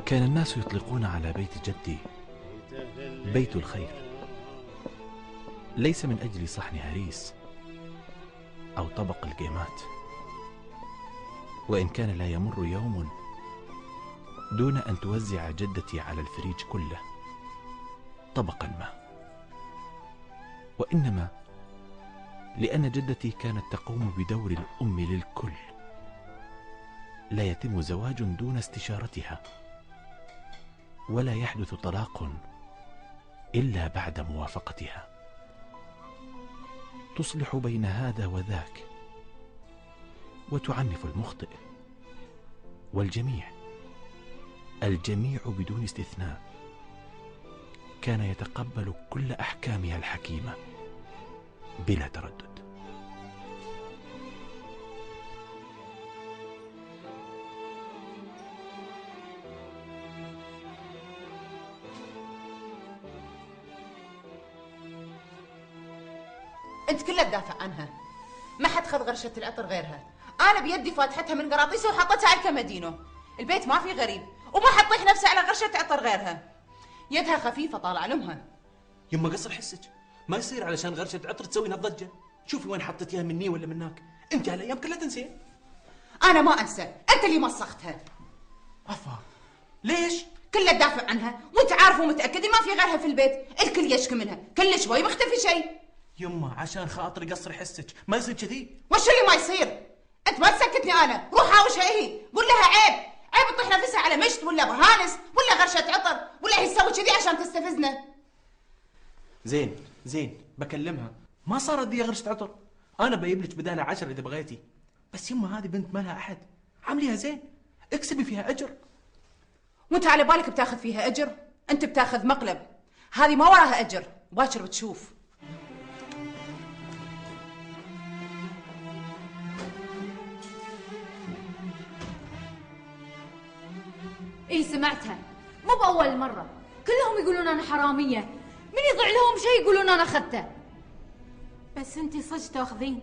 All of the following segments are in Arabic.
كان الناس يطلقون على بيت جدي بيت الخير، ليس من أجل صحن هريس أو طبق القيمات، وإن كان لا يمر يوم دون أن توزع جدتي على الفريج كله طبقا ما، وإنما لأن جدتي كانت تقوم بدور الأم للكل، لا يتم زواج دون استشارتها، ولا يحدث طلاق إلا بعد موافقتها. تصلح بين هذا وذاك وتعنف المخطئ، والجميع بدون استثناء كان يتقبل كل أحكامها الحكيمة بلا تردد. انت كلها تدافع عنها، ما حد خذ غرشة العطر غيرها. انا بيدي فاتحتها من قراطيسه وحطيتها على الكمادينو. البيت ما في غريب، وما حطيح نفسه على غرشة عطر غيرها. يدها خفيفة طالع لامها. يما قصر حسك، ما يصير علشان غرشة عطر تسوي الضجة. شوفي وين حطيتيها مني ولا منك. انت هالايام كلها تنسين. انا ما انسى، انت اللي مسختها. عفا ليش؟ كلها تدافع عنها، وانت عارف ومتاكد ما في غيرها في البيت. الكل يشكي منها، كل شوي مختفي شيء. يما عشان خاطري قصر حسك، ما يصير كذي. وش اللي ما يصير؟ انت ما تسكتني انا، روح هاوشها هي، قول لها عيب تطيح نفسها على مشت ولا برهانس ولا غرشة عطر، ولا هي تسوي كذي عشان تستفزنا. زين بكلمها، ما صارت ذي غرشة عطر، انا بجيب لك بدالها 10 اذا بغيتي. بس يما هذه بنت ما لها احد، عامليها زين، اكسبي فيها اجر. وانت على بالك بتاخذ فيها اجر؟ انت بتاخذ مقلب، هذه ما وراها اجر، باكر بتشوف. اي سمعتها، مو بأول مرة، كلهم يقولون أنا حرامية، من يضيع لهم شيء يقولون أنا أخذته. بس انتي صدق تاخذين؟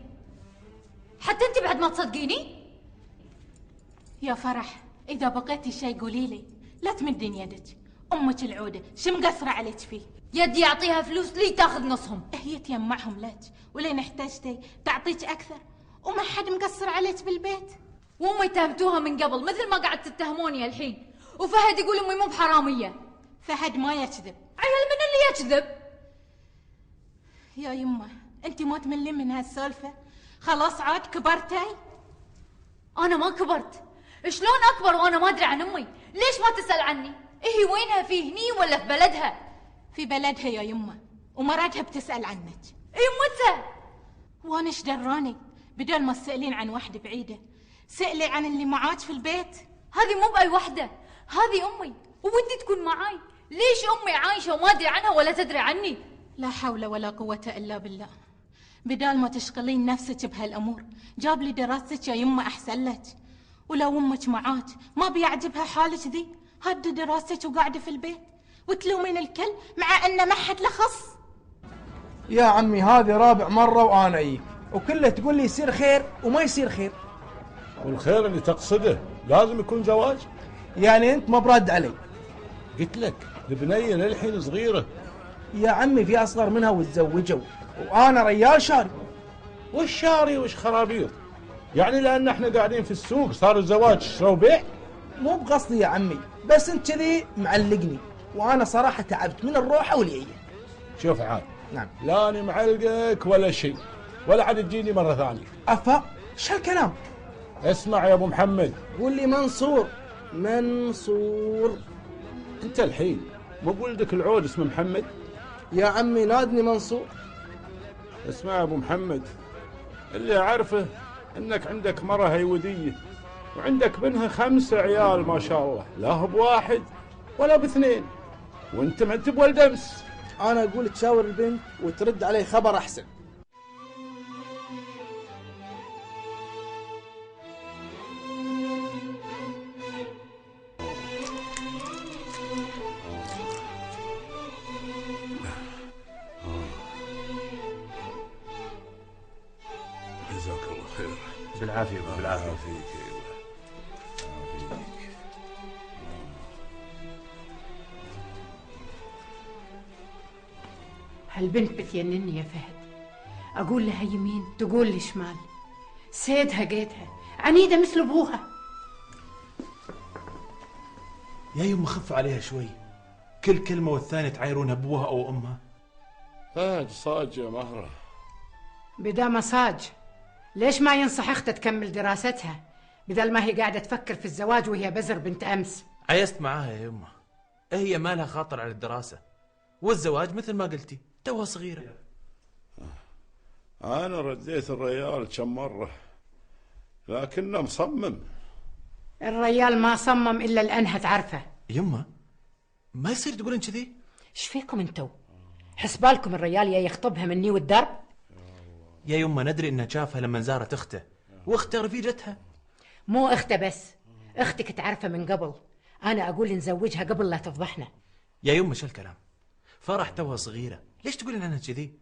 حتى أنت بعد ما تصدقيني؟ يا فرح، إذا بقيتي شيء قولي لي، لا تمدين يدك. أمك العودة شو مقصرة عليك فيه؟ يدي أعطيها فلوس لي تاخذ نصهم. هي تجمعهم لك، ولين احتجتي تعطيك أكثر، وما حد مقصر عليك بالبيت. وأمي اتهمتوها من قبل مثل ما قاعد تتهموني الحين، وفهد يقول أمي مو بحرامية. فهد ما يكذب. عيال من اللي يكذب؟ يا يمه انت ما تملين من هالسالفة؟ خلاص عاد كبرتي. أنا ما كبرت، شلون أكبر وأنا ما أدري عن أمي؟ ليش ما تسأل عني؟ هي وينها، في هني ولا في بلدها؟ في بلدها يا يمه، ومراتها بتسأل عنك. متى؟ وانا ايش دراني؟ بدل ما تسألين عن واحدة بعيدة، سألي عن اللي معاك في البيت. هذه مو بأي وحدة، هذه أمي، وودي تكون معاي. ليش أمي عايشة وما أدري عنها ولا تدري عني؟ لا حول ولا قوة إلا بالله. بدال ما تشغلين نفسك بهالأمور، جاب لي دراستك يا يمه أحسن لك. ولو أمك معاك ما بيعجبها حالك ذي، هد دراستك وقاعدة في البيت وتلومين الكل مع أن ما حد لخص. يا عمي هذه رابع مرة وأنا أجيك، وكله تقول لي يصير خير وما يصير خير. والخير اللي تقصده لازم يكون زواج؟ يعني أنت ما برد علي؟ قلت لك البنية للحين صغيرة. يا عمي في أصغر منها وتزوجوا، وأنا ريال شاري. وش شاري وش خرابيط؟ يعني لأن احنا قاعدين في السوق صار الزواج شرا وبيع؟ مو بقصدي يا عمي، بس أنت كذي معلقني، وأنا صراحة تعبت من الروحة والجية. شوف عاد، نعم، لا أنا معلقك ولا شيء، ولا عاد تجيني مرة ثانية. أفا إيش هالكلام؟ اسمع يا أبو محمد، قول لي منصور. أنت الحين مو بولدك العود اسمه محمد؟ يا عمي نادني منصور. اسمع يا أبو محمد، اللي أعرفه أنك عندك مرة هيودية، وعندك منها 5 عيال ما شاء الله، لا هو بواحد ولا باثنين، وانت ما انت بولد امس. انا اقول تشاور البنت وترد علي خبر احسن. جزاك الله خير. بالعافية بالعافية. فيك. هالبنت بتجنني يا فهد. اقول لها يمين تقول لي شمال، سيدها قيدها، عنيده مثل ابوها. يا يما خف عليها شوي، كل كلمة والثانية تعايرونها ابوها او امها. فهد صاج يا مهرة. بدا مساج، ليش ما ينصح اخته تكمل دراستها بدل ما هي قاعده تفكر في الزواج وهي بزر بنت امس؟ عيست معاها يا يما، هي ما لها خاطر على الدراسة والزواج مثل ما قلتي توها صغيرة. أنا رديت الريال كم مرة لكنه مصمم. الريال ما صمم الا لانها تعرفه. يما ما يصير تقولين كذي. ايش فيكم انتو؟ حسبالكم الريال يا يخطبها مني والدرب؟ يا يما ندري انها شافها لما زارت اخته، واخته رفيجتها. مو اخته بس، اختك تعرفه من قبل. انا اقول نزوجها قبل لا تفضحنا. يا يما شو الكلام؟ فرح توها صغيرة، ليش تقولين عنها كذي؟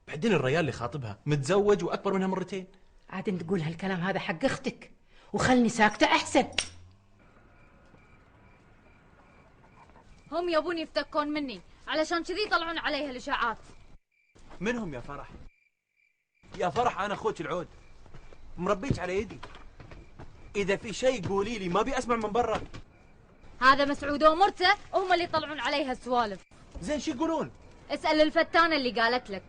بعدين الريال اللي خاطبها متزوج واكبر منها مرتين. عاد تقول هالكلام هذا حق اختك وخلني ساكته احسن. هم يبون يفتكون مني علشان كذي يطلعون عليها الاشاعات. منهم يا فرح؟ يا فرح انا اخوك العود، مربيك على يدي. اذا في شيء قولي لي، ما ابي اسمع من برا. هذا مسعود ومرته هم اللي يطلعون عليها السوالف. زين شو يقولون؟ اسأل الفتانة اللي قالت لك.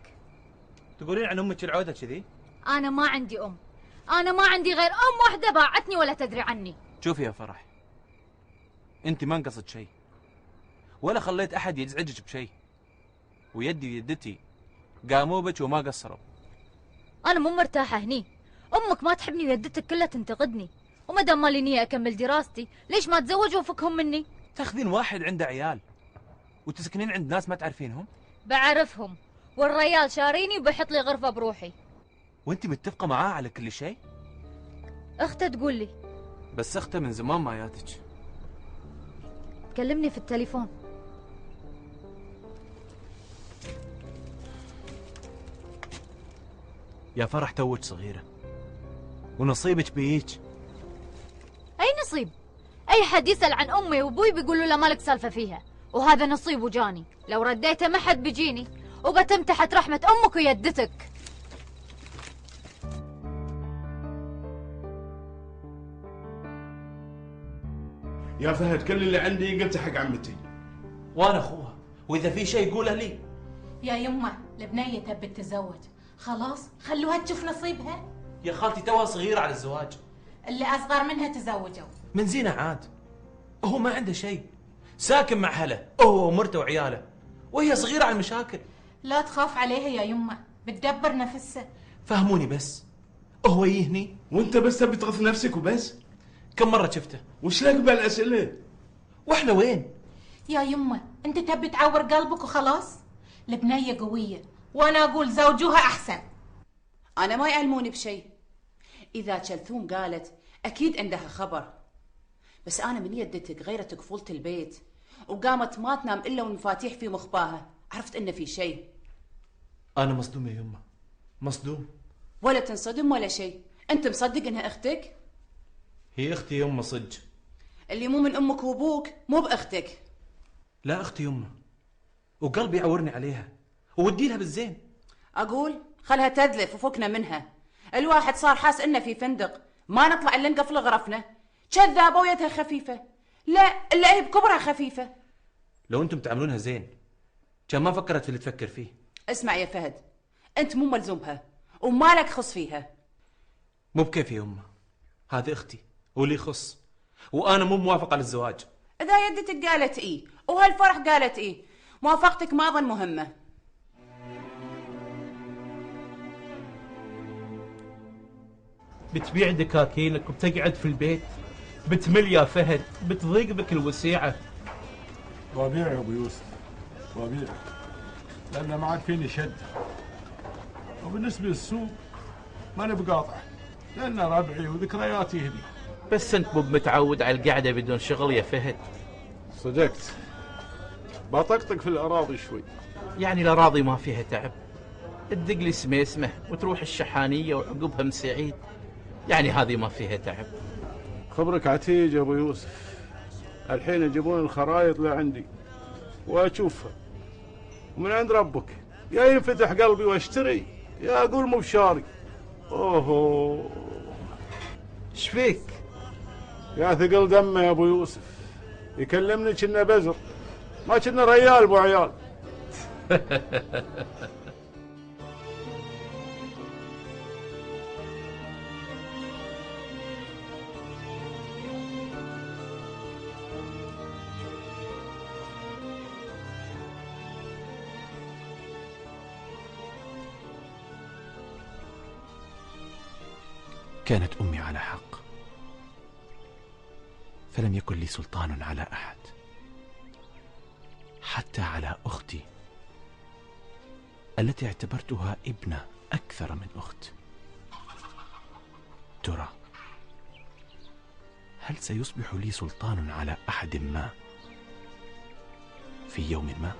تقولين عن امك العودة كذي؟ انا ما عندي ام، انا ما عندي غير ام واحدة باعتني ولا تدري عني. شوفي يا فرح، انت ما انقصت شيء ولا خليت احد يزعجك بشيء، ويدي ويدتي قاموا بك وما قصروا. انا مو مرتاحة هني، امك ما تحبني ويدتك كلها تنتقدني، وما دام مالي نية اكمل دراستي ليش ما اتزوج وافكهم مني؟ تاخذين واحد عنده عيال وتسكنين عند ناس ما تعرفينهم؟ بعرفهم، والريال شاريني وبيحط لي غرفة بروحي. وانت متفقة معاه على كل شيء؟ اخته تقول لي. بس اخته من زمان ما جاتك. كلمني في التليفون. يا فرح توك صغيرة ونصيبك بيك. اي نصيب؟ اي حد يسأل عن امي وابوي بيقولوا له مالك سالفة فيها، وهذا نصيب وجاني، لو رديته ما حد بيجيني وبتم تحت رحمة امك ويدتك. يا فهد كل اللي عندي قلته حق عمتي. وانا اخوها، واذا في شيء قوله لي. يا يمه البنيه تبي تتزوج، خلاص خلوها تشوف نصيبها. يا خالتي توها صغيرة على الزواج. اللي اصغر منها تزوجوا. من زينة عاد، هو ما عنده شيء، ساكن مع هله هو ومرته وعياله، وهي صغيرة على المشاكل. لا تخاف عليها يا يمه، بتدبر نفسها. فهموني بس، هو يهني وانت بس تبي تغث نفسك وبس؟ كم مرة شفته؟ وش لك بالاسئله؟ واحنا وين؟ يا يمه انت تبي تعور قلبك وخلاص؟ البنيه قويه، وانا اقول زوجوها احسن. انا ما يعلموني بشيء. اذا كلثوم قالت اكيد عندها خبر، بس انا من يدتك غيرت كفولة البيت وقامت ما تنام الا والمفاتيح في مخباها، عرفت انه في شيء. انا مصدوم يا يمه، مصدوم. ولا تنصدم ولا شيء، انت مصدق انها اختك؟ هي اختي يمه صدق. اللي مو من امك وابوك مو باختك. لا اختي يمه، وقلبي يعورني عليها وودي لها بالزين. اقول خلها تذلف وفكنا منها. الواحد صار حاس انه في فندق، ما نطلع الا نقفل غرفنا. كذابه ويدها خفيفه. لا الا هي بكبرها خفيفه. لو انتم تعاملونها زين كان ما فكرت في اللي تفكر فيه. اسمع يا فهد، انت مو ملزوم بها وما لك خص فيها. مو بكيف يا امه، هذه اختي ولي يخص، وانا مو موافق على الزواج. اذا يدتك قالت ايه وهالفرح قالت ايه، موافقتك ما اظن مهمه. بتبيع دكاكينك وبتقعد في البيت، بتمل يا فهد، بتضيق بك الوسيعه. وابيع يا ابو يوسف، وابيع لان ما عاد فيني شد. وبالنسبه للسوق ماني بقاطع لان ربعي وذكرياتي هني. بس انت مو متعود على القعده بدون شغل يا فهد. صدقت، بطقطق في الاراضي شوي. يعني الاراضي ما فيها تعب، تدق لي سميسمه وتروح الشحانيه وعقبها مسعيد، يعني هذه ما فيها تعب. خبرك عتيج يا ابو يوسف، الحين يجيبون الخرايط لعندي واشوفها، ومن عند ربك يا ينفتح قلبي واشتري يا اقول مو بشاري. اوهو ايش فيك؟ يا ثقل دمه يا ابو يوسف، يكلمني كنا بزر ما كنا ريال ابو عيال. كانت أمي على حق، فلم يكن لي سلطان على أحد، حتى على أختي التي اعتبرتها ابنة أكثر من أخت. ترى هل سيصبح لي سلطان على أحد ما في يوم ما؟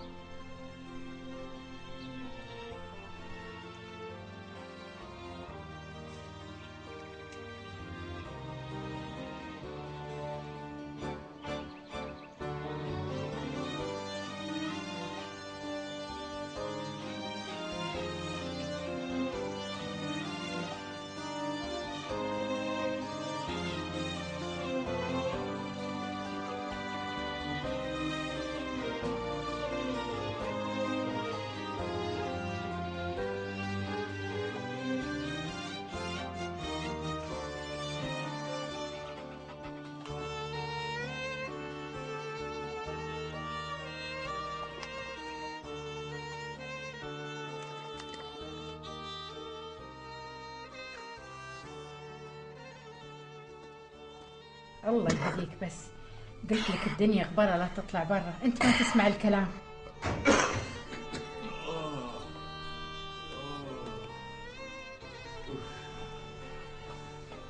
الله يهديك، بس قلت لك الدنيا غبرة لا تطلع برا، انت ما تسمع الكلام.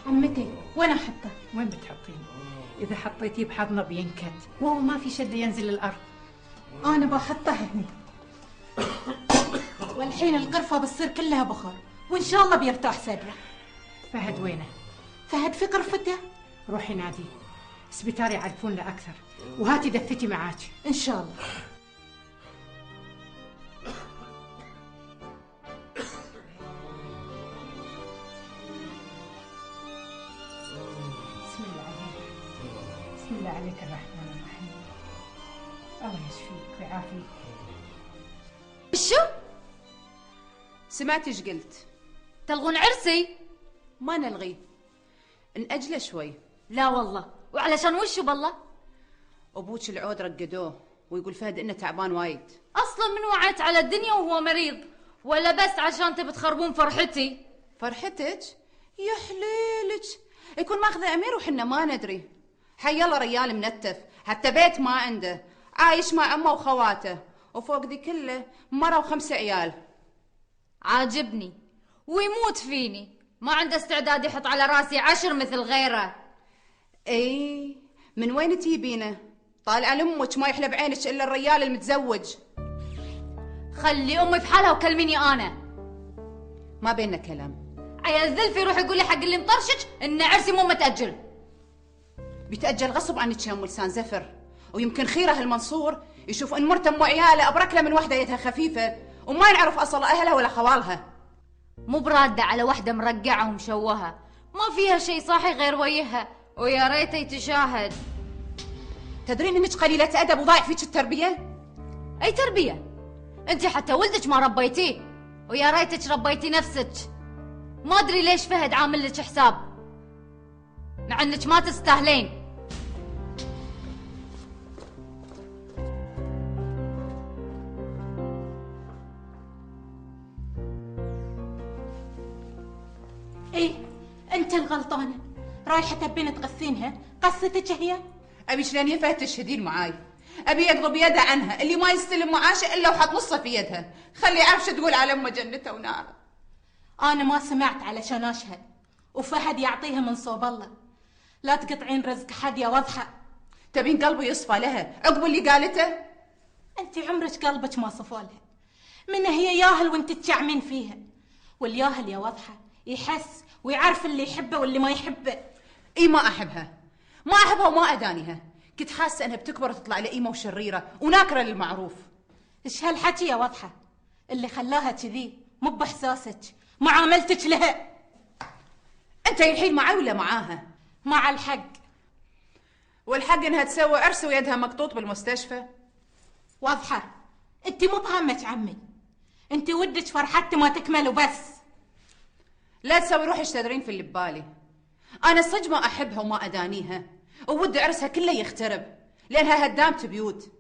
عمتي وين احطه؟ وين بتحطين؟ اذا حطيتيه بحضنه بينكت، وهو ما في شده ينزل الارض. انا بحطه هني، والحين الغرفه بتصير كلها بخار، وان شاء الله بيرتاح صدره. فهد وينه؟ فهد في غرفته. روحي ناديه، سبيتار يعرفون له اكثر، وهاتي دفتي معاك. ان شاء الله. بسم الله عليك الرحمن الرحيم. الله يشفيك ويعافيك. شو؟ سمعتي ايش قلت؟ تلغون عرسي؟ ما نلغي، نأجله شوي. لا والله، وعلشان وشو بالله؟ ابوك العود رقدوه ويقول فهد انه تعبان وايد. اصلا من وعيت على الدنيا وهو مريض، ولا بس عشان تبي تخربون فرحتي؟ فرحتك؟ يا حليلك، يكون ماخذه امير وحنا ما ندري. حي الله ريال منتف، حتى بيت ما عنده، عايش مع امه وخواته، وفوق ذي كله مرة و5 عيال. عاجبني ويموت فيني، ما عنده استعداد يحط على راسي 10 مثل غيره. اي من وين تجيبينه؟ طالعه لامك ما يحلى بعينك الا الريال المتزوج. خلي امي بحالها وكلميني انا. ما بيننا كلام. عيال ذلفي يروح يقول لي حق اللي مطرشك ان عرسي مو متاجل. بيتاجل غصب عنك يا ام لسان زفر، ويمكن خيره المنصور يشوف ان مرته ام عياله ابركله من وحده يدها خفيفه وما يعرف اصل اهلها ولا خوالها. مو براده على وحده مرقعه ومشوهه، ما فيها شيء صاحي غير وجهها، ويا ريته يتشاهد. تدرين انك قليله ادب وضايع فيك التربيه؟ اي تربيه؟ انت حتى ولدك ما ربيتيه، ويا ريتك ربيتي نفسك. ما ادري ليش فهد عامل لك حساب، مع انك ما تستاهلين. ايه انت الغلطانه، رايحه تبين تغثينها، قصتك هي. ابي شلون يا فهد تشهدين معاي، ابي يقضب يده عنها، اللي ما يستلم معاشه الا وحط نصه في يدها، خلي يعرف شو تقول على امه جنته وناره. انا ما سمعت علشان اشهد، وفهد يعطيها من صوب الله. لا تقطعين رزق حد يا وضحه. تبين قلبي يصفى لها عقب اللي قالته؟ انت عمرك قلبك ما صفولها، من هي ياهل وانت تشعمين فيها، والياهل يا وضحه يحس ويعرف اللي يحبه واللي ما يحبه. اي ما احبها، ما احبها وما ادانيها، كنت حاسه انها بتكبر وتطلع لئيمه وشريره وناكره للمعروف. ايش هالحكي يا وضحه؟ اللي خلاها كذي مو باحساسك، معاملتك لها. انت الحين معي ولا معاها؟ مع الحق. والحق انها تسوي عرس ويدها مقطوط بالمستشفى؟ واضحه. انت مو بهمك عمي، انت ودك فرحتي ما تكمل وبس. لا تسوي روحك تدرين في اللي ببالي. انا صدق ما احبها وما ادانيها، وودي عرسها كله يخترب لانها هدامة بيوت.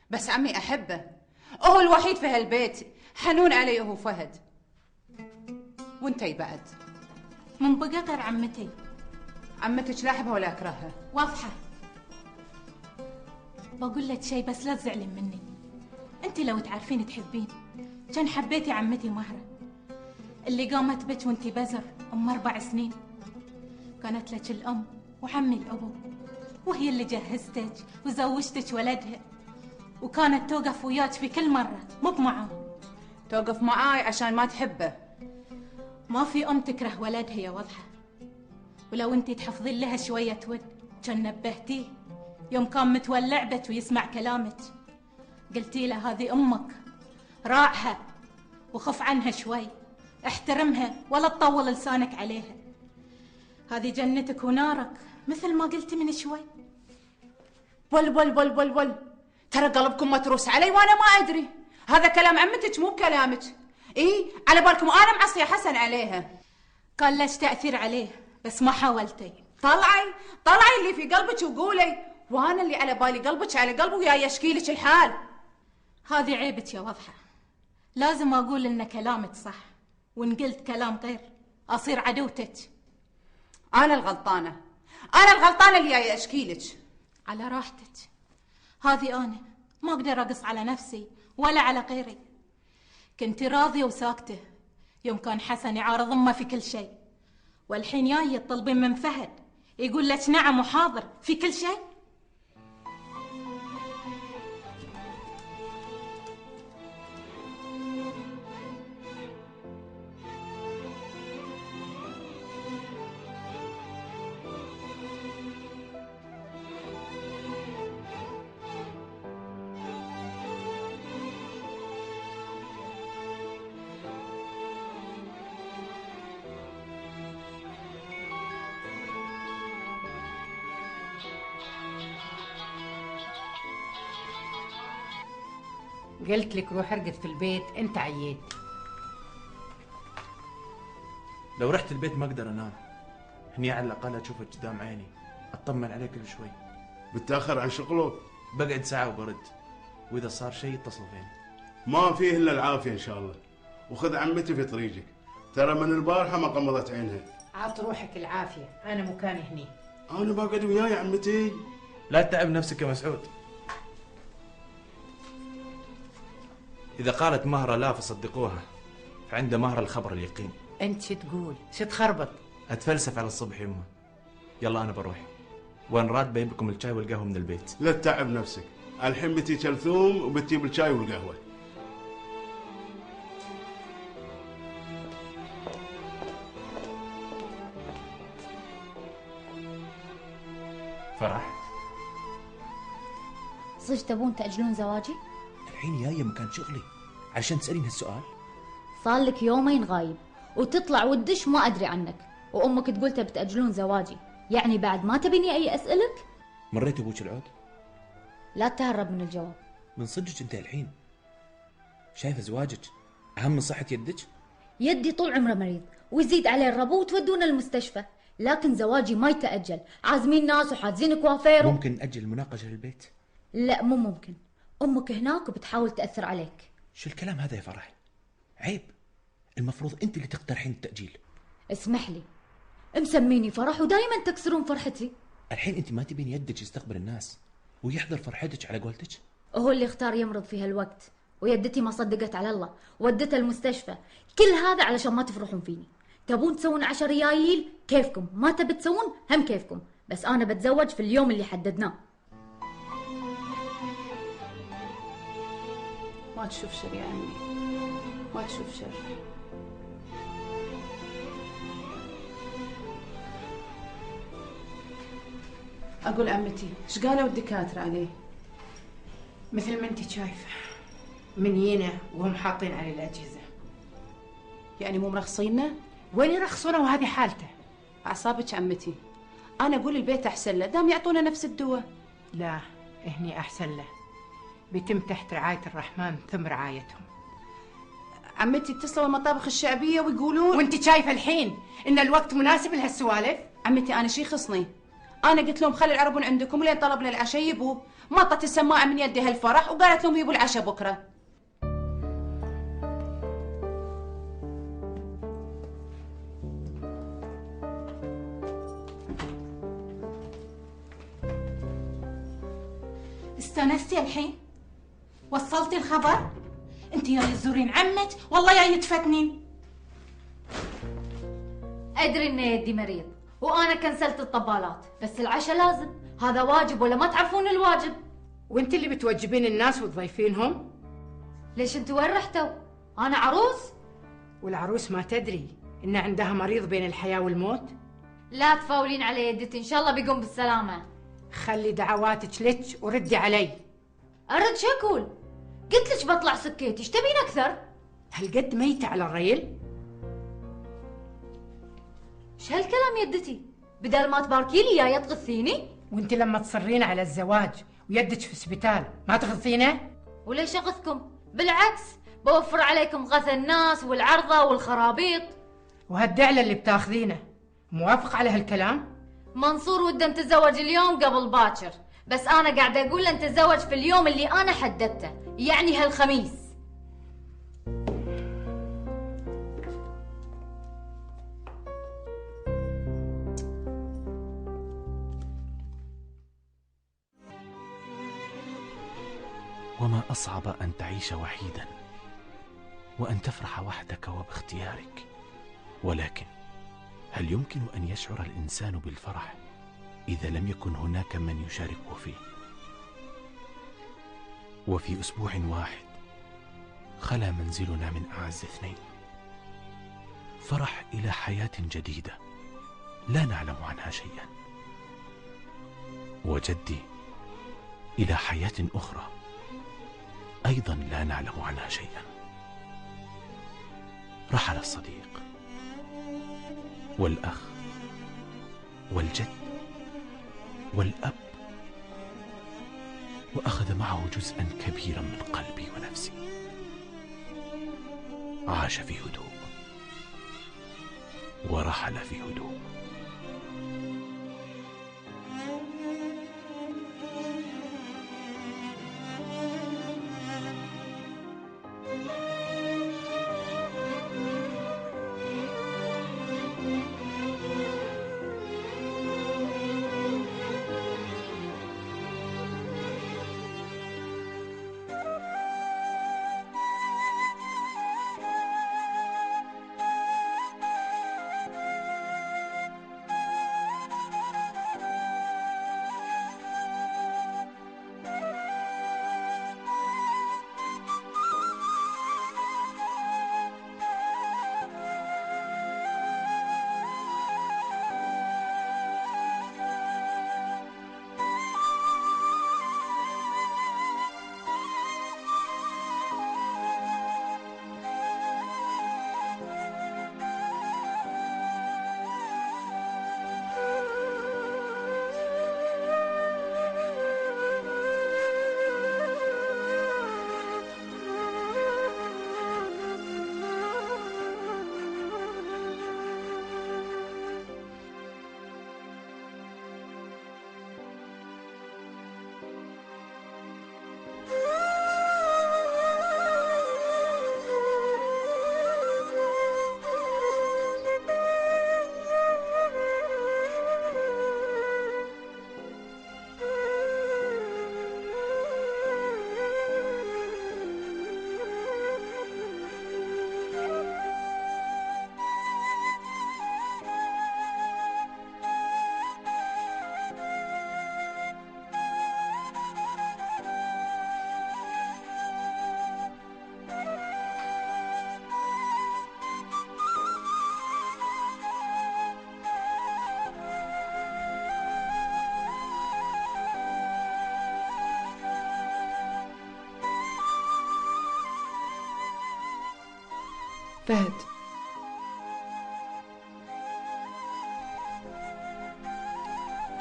بس عمي احبه، هو الوحيد في هالبيت، حنون علي هو فهد. وانتي بعد من بقطر عمتي. عمتك لا احبها ولا اكرهها. واضحه. بقول لك شيء بس لا تزعلين مني. انت لو تعرفين تحبين كان حبيتي عمتي مهره اللي قامت بك وانتي بزر 4 سنين. كانت لك الام وعمي الابو، وهي اللي جهزتك وزوجتك ولدها، وكانت توقف وياك في كل مره، مو بمعاه. توقف معاي عشان ما تحبه. ما في ام تكره ولدها يا وضحه. ولو انتي تحفظين لها شويه ود كان نبهتيه يوم كان متولع بك ويسمع كلامك. قلتي له هذه امك، راعها وخف عنها شوي، احترمها ولا تطول لسانك عليها. هذه جنتك ونارك مثل ما قلتي من شوي. ول ترى قلبكم متروس علي وانا ما ادري. هذا كلام عمتك مو بكلامك. اي على بالكم انا معصيه حسن عليها. كان لك تاثير عليه بس ما حاولتي. طلعي اللي في قلبك وقولي، وانا اللي على بالي قلبك على قلبه وياي اشكي لك الحال. هذه عيبك يا وضحه. لازم اقول ان كلامك صح، وان قلت كلام غير اصير عدوتك. انا الغلطانه اللي جايه اشكي لك. على راحتك. هذه انا ما اقدر اقص على نفسي ولا على غيري. كنت راضيه وساكته يوم كان حسن يعارض امه في كل شيء، والحين جايه تطلبين من فهد يقول لك نعم وحاضر في كل شيء. قلت لك روح ارقد في البيت، انت عييت. لو رحت البيت ما اقدر انام، هني على الاقل اشوفك قدام عيني، اطمن عليك كل شوي. بتاخر عن شغله؟ بقعد ساعة وبرد، واذا صار شيء اتصل فيني. ما فيه الا العافيه ان شاء الله. وخذ عمتي في طريقك، ترى من البارحه ما قمضت عينها. عاط روحك العافيه، انا مكاني هني. انا بقعد وياي عمتي. لا تتعب نفسك يا مسعود. إذا قالت مهرة لا فصدقوها، فعند مهرة الخبر اليقين. انت شو تقول؟ شو تخربط؟ أتفلسف على الصبح يمه. يلا أنا بروح، وإن راد بجيب لكم الشاي والقهوة من البيت. لا تتعب نفسك، الحين بتي كلثوم وبتجيب الشاي والقهوة. فرح، صدق تبون تأجلون زواجي؟ الحين جاية مكان شغلي عشان تسألين هالسؤال؟ صار لك يومين غايب وتطلع وتدش ما أدري عنك، وأمك تقول تبي تأجلون زواجي، يعني بعد ما تبيني أي أسألك؟ مريت أبوك العود؟ لا تهرب من الجواب. من صدقك أنت الحين شايفة زواجك أهم من صحة يدك؟ يدي طول عمره مريض ويزيد عليه الربو وتودونه المستشفى، لكن زواجي ما يتأجل، عازمين ناس وحاجزين كوافير ممكن نأجل المناقشة للبيت؟ لا مو ممكن، أمك هناك وبتحاول تأثر عليك. شو الكلام هذا يا فرح؟ عيب، المفروض أنت اللي تقترحين التأجيل. اسمح لي، مسميني فرح ودايما تكسرون فرحتي. الحين أنت ما تبين يدك يستقبل الناس ويحضر فرحتك على قولتك؟ هو اللي اختار يمرض في هالوقت، ويدتي ما صدقت على الله ودته المستشفى، كل هذا علشان ما تفرحون فيني. تبون تسوون 10 ريايل كيفكم، ما تبي تسوون هم كيفكم، بس أنا بتزوج في اليوم اللي حددناه. ما تشوف شر يا عمي، ما تشوف شر. أقول عمتي إيش قالوا الدكاترة عليه؟ مثل ما انت شايفه، من ينا وهم حاطين عليه الأجهزة. يعني مو مرخصيننا؟ وين يرخصونه وهذه حالته؟ أعصابك عمتي. أنا أقول البيت أحسن له دام يعطونا نفس الدواء. لا، هني أحسن له، بيتم تحت رعاية الرحمن ثم رعايتهم. عمتي اتصلوا المطابخ الشعبية ويقولون. وانت شايفة الحين إن الوقت مناسب لهالسوالف؟ عمتي أنا شي خصني؟ أنا قلت لهم خلي العربون عندكم لين طلبنا العشاء يبوه. مطت السماعة من يدي هالفرح وقالت لهم يبوا العشاء بكرة. استانستي الحين؟ وصلتي الخبر؟ انت يا تزورين عمك والله يا تفتنين. ادري ان يدي مريض وانا كنسلت الطبالات، بس العشاء لازم، هذا واجب ولا ما تعرفون الواجب؟ وانت اللي بتوجبين الناس وتضيفينهم؟ ليش انتوا وين رحتوا؟ انا عروس؟ والعروس ما تدري ان عندها مريض بين الحياة والموت؟ لا تفاولين على يدتي، ان شاء الله بيقوم بالسلامة. خلي دعواتك لك وردي علي. ارد شكول؟ قلت لك بطلع سكيتي، ايش تبين اكثر؟ هالقد ميتة على الريل؟ ايش هالكلام يدتي؟ بدل ما تباركي لي يا تغثيني؟ وانت لما تصرين على الزواج ويدك في السبيتال ما تغثينه؟ وليش اغثكم؟ بالعكس بوفر عليكم غث الناس والعرضة والخرابيط. وهالدعلة اللي بتاخذينه موافق على هالكلام؟ منصور وده نتزوج اليوم قبل باكر، بس انا قاعده اقول له نتزوج في اليوم اللي انا حددته، يعني هالخميس. وما أصعب أن تعيش وحيدا وأن تفرح وحدك وباختيارك، ولكن هل يمكن أن يشعر الإنسان بالفرح إذا لم يكن هناك من يشاركه فيه؟ وفي أسبوع واحد خلا منزلنا من أعز اثنين، فرح إلى حياة جديدة لا نعلم عنها شيئا، وجدي إلى حياة أخرى أيضا لا نعلم عنها شيئا. رحل الصديق والأخ والجد والأب، وأخذ معه جزءا كبيرا من قلبي ونفسي. عاش في هدوء ورحل في هدوء. فهد،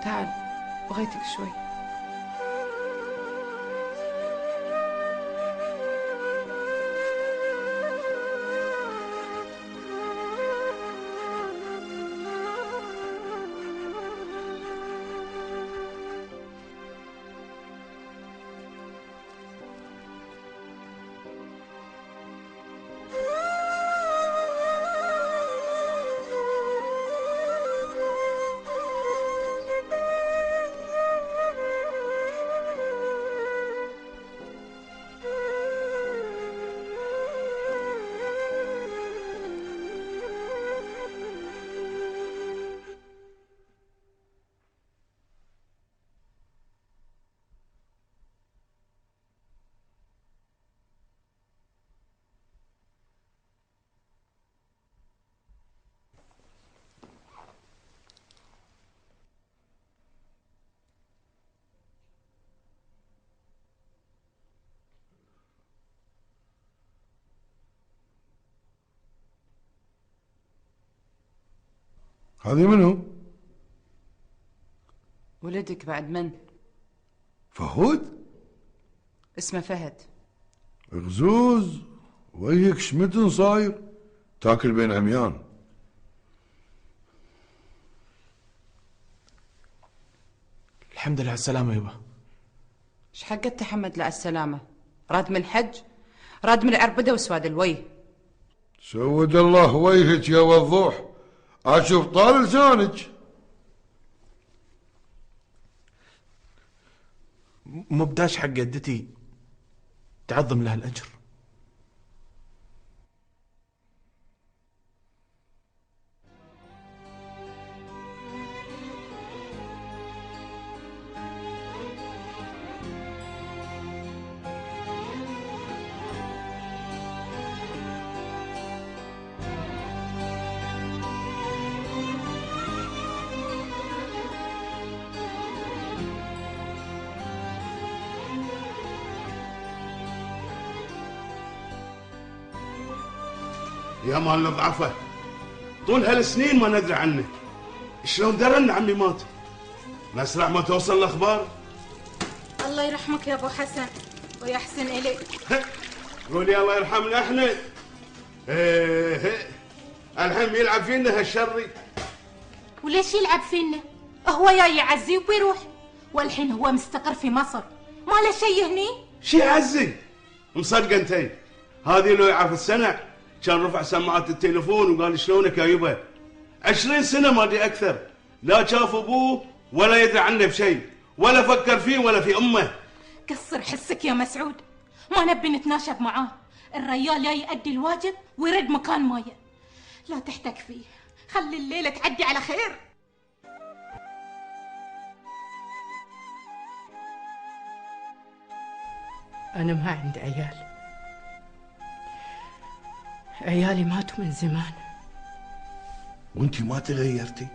تعال، بغيتك شوي. هذه منو؟ ولدك بعد من؟ فهود؟ اسمه فهد. غزوز وجهك شمتن صاير تاكل بين عميان. الحمد لله على السلامة يبا. ايش حق تحمد له على السلامة؟ راد من الحج؟ راد من العربدة وسواد الوجه. سود الله وجهك يا وضوح، اشوف طال لسانك. مبداش حق جدتي تعظم لها الأجر. يا مال نضعفه، طول هالسنين ما ندري عنه. شلون درى ان عمي مات؟ مسرع ما توصل الاخبار. الله يرحمك يا ابو حسن ويحسن اليك. قولي الله يرحمنا احنا. الحين يلعب فينا هالشري. وليش يلعب فينا؟ هو جاي يعزي وبيروح، والحين هو مستقر في مصر، ما له شيء هني. شي يعزي؟ مصدقه انتي؟ هذه لو يعرف السنه كان رفع سماعات التليفون وقال شلونك يا يبا. 20 سنه ما ادري اكثر، لا شاف ابوه ولا يدري عنه بشيء، ولا فكر فيه ولا في امه. قصر حسك يا مسعود، ما نبي نتناشب معاه. الريال جاي يؤدي الواجب ويرد مكان مايه. لا تحتك فيه، خلي الليله تعدي على خير. أنا ما عندي عيال، عيالي ماتوا من زمان. وانتي ما تغيرتي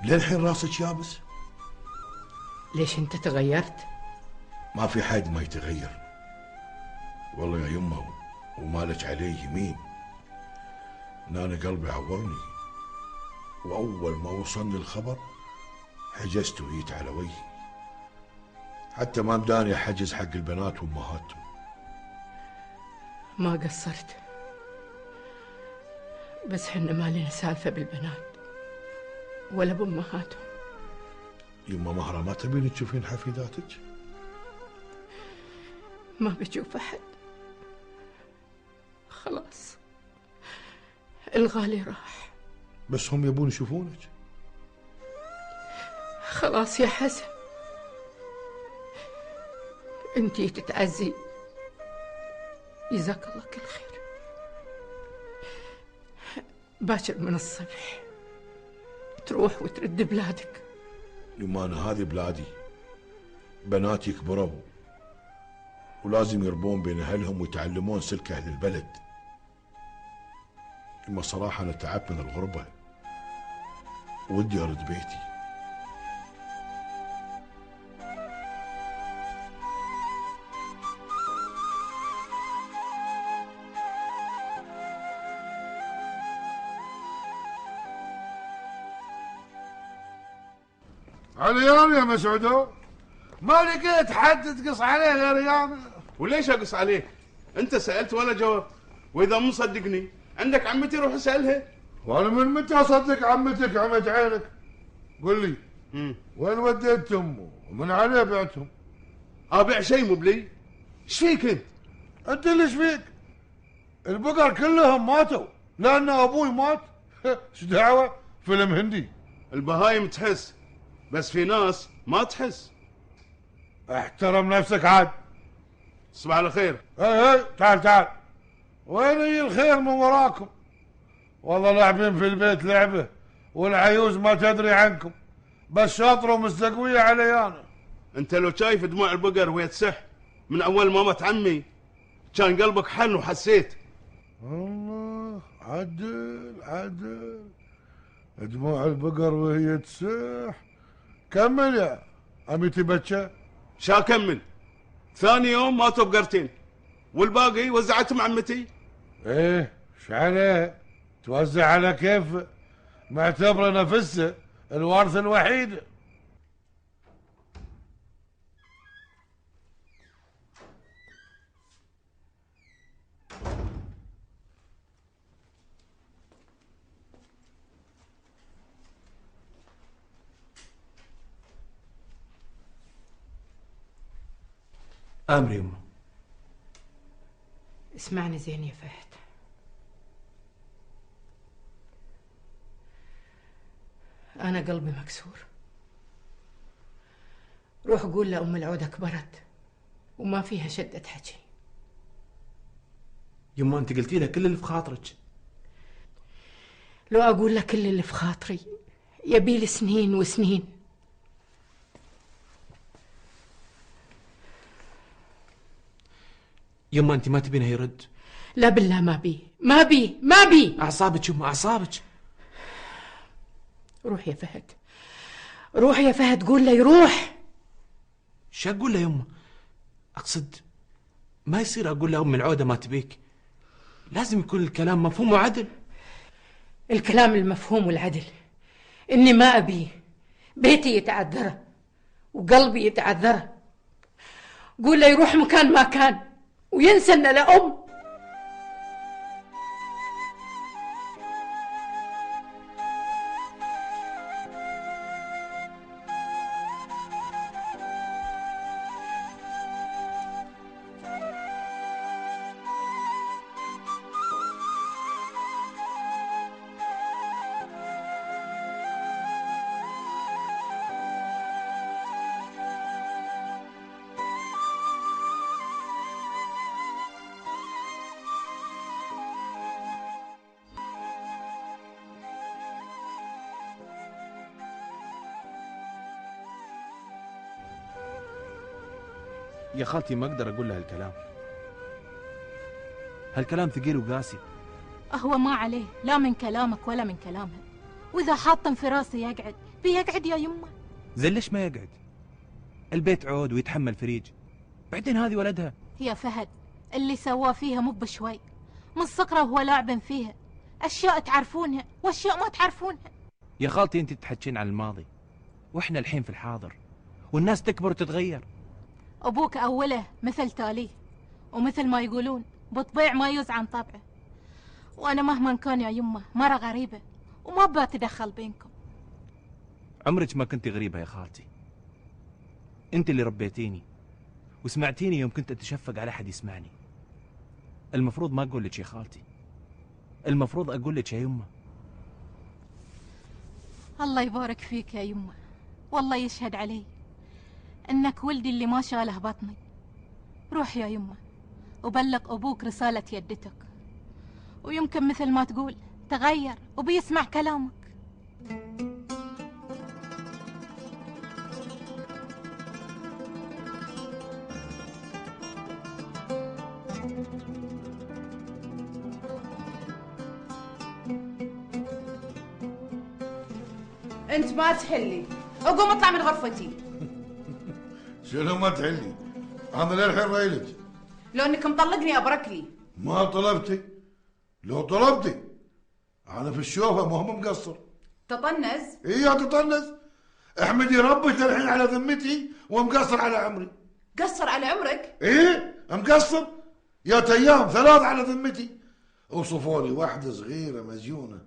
للحين راسك يابس. ليش انت تغيرت؟ ما في حد ما يتغير والله يا يمه، ومالك عليه يمين. انا قلبي عورني، واول ما وصلني الخبر حجزت وجيت على وجهي، حتى ما مداني حجز حق البنات وامهاتهم. ما قصرت، بس حنا ما لنا سالفة بالبنات ولا بأمهاتهم. يما مهرة ما تبين تشوفين حفيداتك؟ ما بشوف أحد، خلاص الغالي راح. بس هم يبون يشوفونك. خلاص يا حسن، انتي تتعزي، جزاك الله كل خير. باكر من الصبح تروح وترد بلادك. يما أنا هذه بلادي، بناتي كبروا ولازم يربون بين أهلهم ويتعلمون سلك أهل البلد. يما صراحة أنا تعبت من الغربة، ودي أرد بيتي. عليان يا مسعودو، ما لقيت حد تقص عليه غير يانا. وليش اقص عليك؟ انت سالت وانا جاوبت، واذا مو مصدقني عندك عمتي روح اسالها. وانا من متى اصدق عمتك عمت عينك؟ قل لي وين وديت امه ومن عليه بعتهم؟ ابيع شيء مو بلي؟ ايش فيك انت؟ انت اللي ايش فيك؟ البقر كلهم ماتوا لان ابوي مات. ايش دعوه؟ فيلم هندي. البهايم تحس بس في ناس ما تحس. احترم نفسك عاد. تصبح على خير. اي تعال وين هي الخير من وراكم؟ والله لاعبين في البيت لعبه والعيوز ما تدري عنكم، بس شاطره ومستقويه علي انا. انت لو شايف دموع البقر وهي تسح من اول ما مات عمي كان قلبك حن وحسيت. الله عدل دموع البقر وهي تسح. كمل يا عمي تبكى. شا كمل؟ ثاني يوم ماتوا بقرتين والباقي وزعتهم عمتي. ايه ايش عليه؟ توزع على كيف؟ معتبره نفسه الوارث الوحيد. امري يمه. اسمعني زين يا فهد، أنا قلبي مكسور. روح قول لأم العودة كبرت وما فيها شدة حكي. يما انت قلتي لها كل اللي في خاطرك. لو أقول لك كل اللي في خاطري يبيلي سنين وسنين. يما انت ما تبينه يرد؟ لا بالله ما بي. اعصابك يما اعصابك. روح يا فهد قول له يروح. شو اقول له يما؟ اقصد ما يصير اقول له ام العوده ما تبيك، لازم يكون الكلام مفهوم وعدل. الكلام المفهوم والعدل اني ما ابيه، بيتي يتعذره وقلبي يتعذره. قول له يروح مكان ما كان وينسى انه له ام. يا خالتي ما اقدر اقول لها الكلام، هالكلام ثقيل وقاسي. هو ما عليه لا من كلامك ولا من كلامها، واذا حاطم في راسي يقعد بيقعد يا يمه. زين ليش ما يقعد؟ البيت عود ويتحمل فريج، بعدين هذه ولدها. يا فهد اللي سواه فيها مو بشوي، من صغره وهو لاعب فيها، اشياء تعرفونها واشياء ما تعرفونها. يا خالتي انت تحكين عن الماضي واحنا الحين في الحاضر، والناس تكبر وتتغير. ابوك اوله مثل تاليه، ومثل ما يقولون بطبيع ما يوز عن طبعه، وانا مهما كان يا يمه مره غريبه وما بتدخل بينكم. عمرك ما كنتي غريبه يا خالتي، انت اللي ربيتيني وسمعتيني يوم كنت اتشفق على احد يسمعني. المفروض ما اقول لك يا خالتي، المفروض اقول لك يا يمه. الله يبارك فيك يا يمه، والله يشهد علي انك ولدي اللي ما شاله بطني. روح يا يمه وبلغ ابوك رساله يدتك، ويمكن مثل ما تقول تغير وبيسمع كلامك. انت ما تحلي، اقوم اطلع من غرفتي. شنو ما تحلي؟ انا للحين رايلك. لو انك مطلقني ابركلي. ما طلبتي، لو طلبتي انا في الشوفه ما هو مقصر. تطنز؟ ايه تطنز، احمدي ربك الحين على ذمتي ومقصر على عمري. قصر على عمرك؟ ايه مقصر يا ايام 3 على ذمتي. وصفوا لي واحده صغيره مزيونه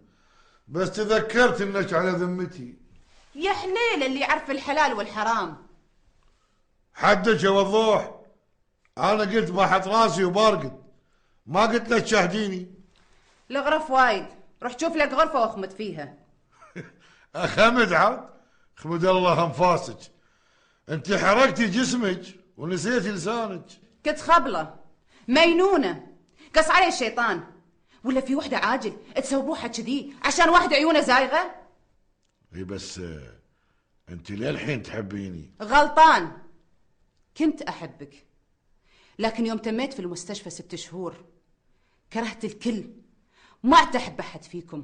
بس تذكرت انك على ذمتي. يا حليل اللي يعرف الحلال والحرام. حدك يا وضوح، انا قلت بحط راسي وبارقد، ما قلت لك شاهديني. الغرف وايد، روح شوف لك غرفه واخمد فيها. اخمد عاد؟ اخمد الله انفاسك، انت حركتي جسمك ونسيتي لسانك. كنت خبله مينونه قص علي الشيطان. ولا في وحده عاجل تسوي بروحها كذي عشان واحد عيونه زايغه؟ اي بس انت للحين تحبيني. غلطان، كنت احبك لكن يوم تميت في المستشفى 6 شهور كرهت الكل، ما عدت احب احد فيكم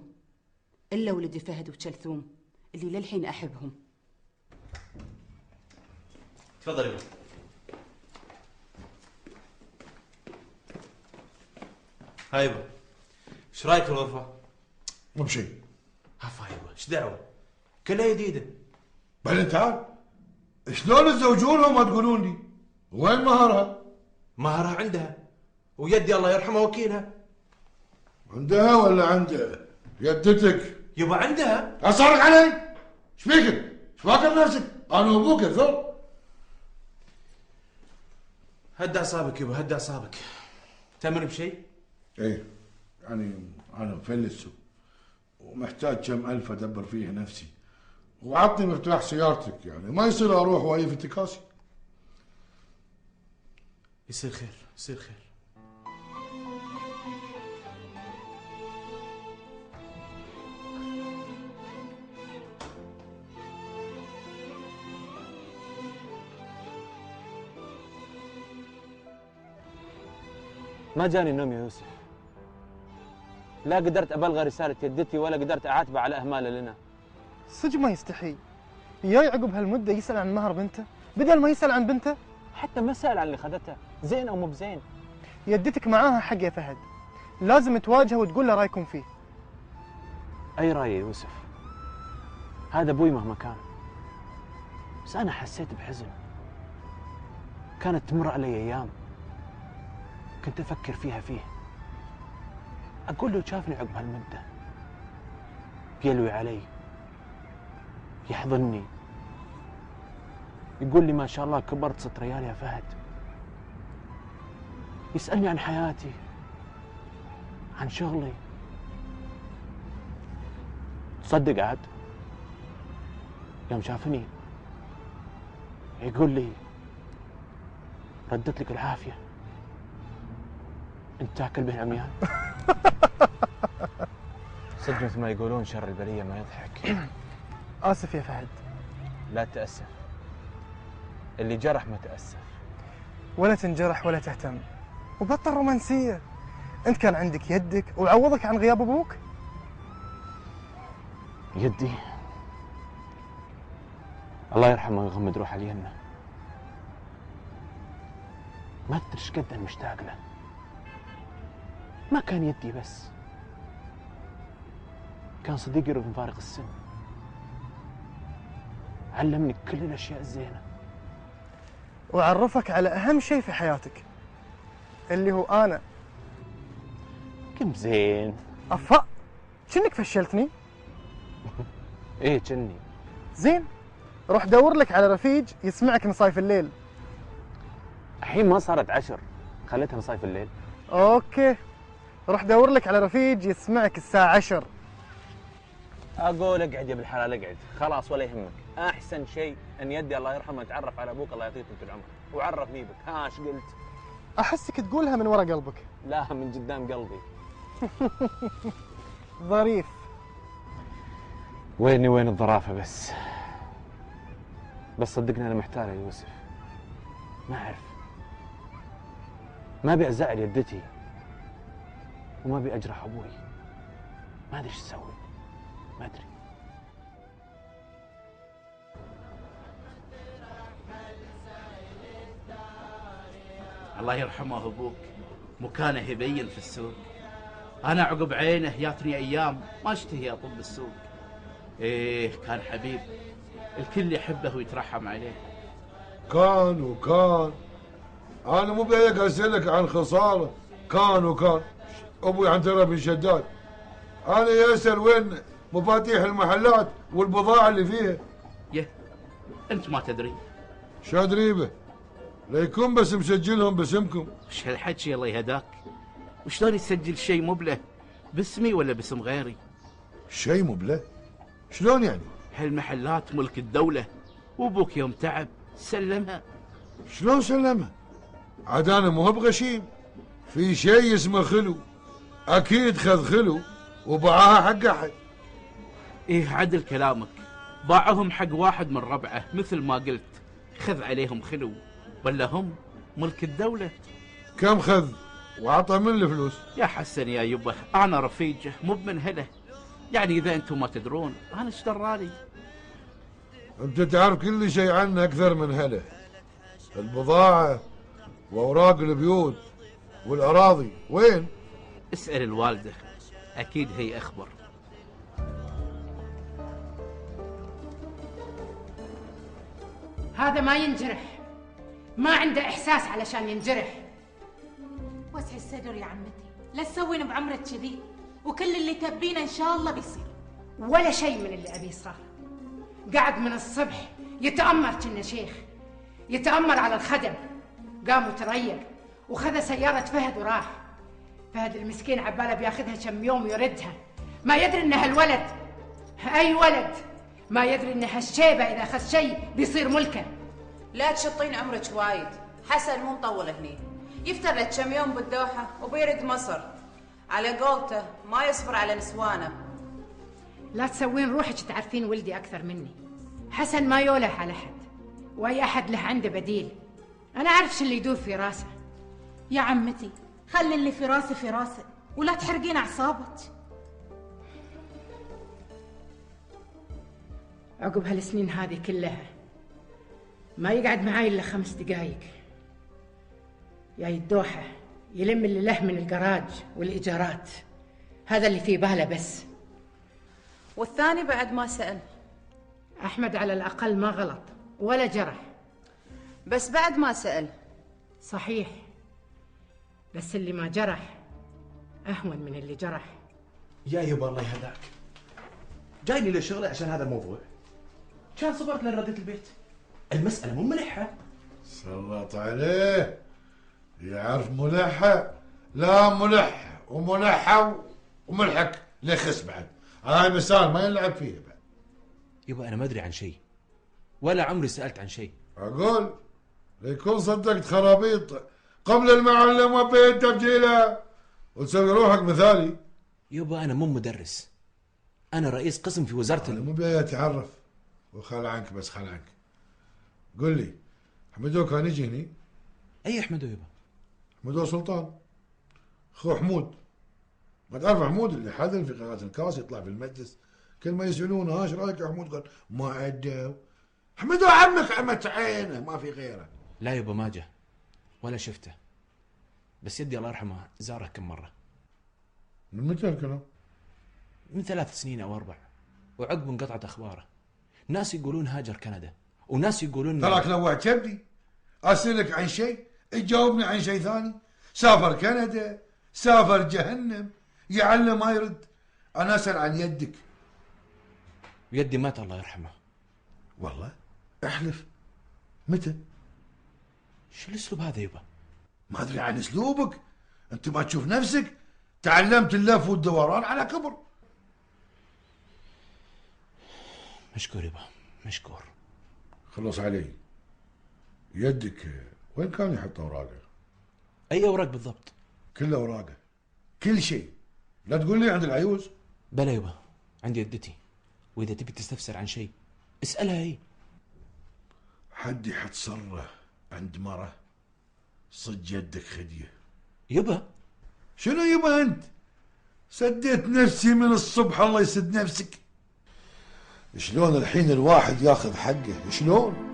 الا ولدي فهد وكلثوم اللي للحين احبهم. تفضل يبا. هاي يبا، ايش رايك في الغرفة؟ مو بشيء. هفا يبا، ايش دعوة؟ كلها جديدة. بعدين تعال، شلون تزوجونها وما تقولون لي؟ وين مهرها؟ مهرها عندها ويدي الله يرحمها وكيلها. عندها ولا عندها؟ يدتك يبا عندها. اصارك علي؟ ايش فيك؟ ايش فاكر نفسك؟ انا ابوك الثور. هدى اعصابك يبا، هدى اعصابك. تأمر بشيء؟ ايه يعني انا مفلس ومحتاج كم الف ادبر فيه نفسي، وعطني مفتاح سيارتك يعني ما يصير اروح واي في تكاسي. يصير خير، يصير خير. ما جاني النوم يا يوسف، لا قدرت أبلغ رسالة يدتي ولا قدرت أعاتبه على أهماله لنا. صدق ما يستحي ياي عقب هالمدة يسأل عن مهر بنته بدل ما يسأل عن بنته. حتى ما سأل عن اللي خذته زين أو مو بزين. يدتك معاها حق يا فهد، لازم تواجهه وتقول له رايكم فيه. أي رأي يا يوسف؟ هذا أبوي مهما كان، بس أنا حسيت بحزن. كانت تمر علي أيام كنت أفكر فيه أقول له شافني عقب هالمدة بيلوي علي، يحضني، يقول لي ما شاء الله كبرت 6 ريال يا فهد، يسألني عن حياتي عن شغلي. تصدق عاد يوم شافني يقول لي ردت لك العافية انت تاكل به عميان. صدق مثل ما يقولون شر البلية ما يضحك. آسف يا فهد. لا تأسف، اللي جرح ما تأسف. ولا تنجرح ولا تهتم وبطل رومانسية. انت كان عندك يدك وعوضك عن غياب ابوك. يدي الله يرحمه ويغمد روحه اليمنى، ما تدري ايش قد انا مشتاق له. ما كان يدي بس، كان صديقي رغم فارق السن، علمني كل الاشياء الزينه وعرفك على اهم شيء في حياتك اللي هو انا. كم زين. افا شنك فشلتني. ايه كني زين، روح دور لك على رفيج يسمعك نصايف الليل. الحين ما صارت 10، خليتها نصايف الليل. اوكي، روح دور لك على رفيج يسمعك الساعة 10. اقول اقعد يا بالحلال اقعد، خلاص ولا يهمك. احسن شيء ان يدي الله يرحمه يتعرف على ابوك الله يعطيه طول العمر، وعرفني بك. ها ايش قلت؟ احسك تقولها من ورا قلبك. لا من قدام قلبي. ظريف. وين الظرافه بس صدقني انا محتار يا يوسف، ما اعرف، ما ابي ازعل يدتي وما ابي اجرح ابوي، ما ادري ايش اسوي، ما ادري. الله يرحمه ابوك، مكانه يبين في السوق. انا عقب عينه ياتني ايام ما اشتهي اطب السوق. ايه كان حبيب، الكل يحبه ويترحم عليه. كان وكان، انا مو بيك اسالك عن خساره. كان وكان ابوي عنترة بن شداد، انا يسأل وين مفاتيح المحلات والبضاعه اللي فيها. يه انت ما تدري. شو ادري به؟ ليكون بس مسجلهم باسمكم. وش هالحكي الله يهداك؟ وشلون يسجل شيء مو بله باسمي ولا باسم غيري؟ شيء مو بله؟ شلون يعني؟ هالمحلات ملك الدولة، وابوك يوم تعب سلمها. شلون سلمها؟ عاد انا مو بغشيم، في شيء اسمه خلو، اكيد خذ خلو وباعها حق احد. ايه عدل كلامك، باعهم حق واحد من ربعه مثل ما قلت، خذ عليهم خلو، ولا هم ملك الدولة. كم خذ وعطى من الفلوس؟ يا حسن يا يبه، انا رفيجه مو بمنهله، يعني اذا انتم ما تدرون انا ايش دراني؟ انت تعرف كل شيء عنه اكثر من هله. البضاعة واوراق البيوت والاراضي وين؟ اسأل الوالدة، اكيد هي اخبر. هذا ما ينجرح، ما عنده احساس علشان ينجرح. وسع الصدر يا عمتي، لا تسوين بعمرك كذي، وكل اللي تبينه ان شاء الله بيصير. ولا شيء من اللي ابيه صار. قعد من الصبح يتامر كنا شيخ، يتامر على الخدم. قام وتريق وخذ سياره فهد وراح. فهد المسكين عباله بياخذها كم يوم يردها، ما يدري ان هالولد، اي ولد ما يدري ان هالشيبه اذا اخذ شيء بيصير ملكه. لا تشطين عمرك وايد، حسن مو مطول هني، يفتر لك كم يوم بالدوحه وبيرد مصر. على قولته ما يصبر على نسوانه. لا تسوين روحك تعرفين ولدي اكثر مني. حسن ما يولح على احد، واي احد له عنده بديل. انا اعرف شو اللي يدور في راسه. يا عمتي خلي اللي في راسي في راسه، ولا تحرقين اعصابك. عقب هالسنين هذه كلها ما يقعد معاي الا 5 دقايق. جاي الدوحه يلم اللي له من الجراج والايجارات، هذا اللي في باله بس. والثاني بعد ما سأل. احمد على الاقل ما غلط ولا جرح، بس بعد ما سأل. صحيح، بس اللي ما جرح اهون من اللي جرح. يا يبا الله يهداك، جايني للشغل عشان هذا الموضوع؟ كان صبرت لين رديت البيت. المسألة مو ملحة. سلط عليه، يعرف ملحة؟ لا ملح وملحة وملحك لخس بعد. هاي مثال ما يلعب فيه بعد. يبا انا ما ادري عن شيء، ولا عمري سألت عن شيء. اقول ليكون صدقت خرابيط قبل المعلم وبيت تبجيله وتسوي روحك مثالي. يبا انا مو مدرس، انا رئيس قسم في وزارة مو بيتعرف وخال عنك، بس خال عنك. قل لي حمدو كان يجي هني؟ اي حمدو يبا؟ حمدو سلطان اخو حمود. ما تعرف حمود اللي حذر في قناة الكاس يطلع في المجلس، كل ما يسألونه ايش رايك يا حمود قال ما ادوا. حمدو عمك عمت عينه ما في غيره. لا يبا ما جه ولا شفته، بس يدي الله يرحمه زاره كم مرة. من متى الكلام؟ من 3 سنين أو 4، وعقب انقطعت أخباره. ناس يقولون هاجر كندا، وناس يقولون تراك نوعت كبدي. أسألك عن شيء تجاوبني عن شيء ثاني. سافر كندا، سافر جهنم، يعلم ما يرد. أنا أسأل عن يدك. يدي مات الله يرحمه. والله احلف. متى؟ شو الأسلوب هذا يبا؟ ما أدري عن أسلوبك، أنت ما تشوف نفسك تعلمت اللف والدوران على كبر. مشكور يبا مشكور. خلص علي. يدك وين كان يحط اوراقه؟ اي اوراق بالضبط؟ كل اوراقه، كل شيء. لا تقول لي عند العيوز. بلا يبا عندي يدتي، واذا تبي تستفسر عن شيء اسالها هي. حد يحط سره عند مره صج يدك خديه. يبا شنو يبا انت؟ سديت نفسي من الصبح الله يسد نفسك. شلون الحين الواحد ياخذ حقه؟ شلون؟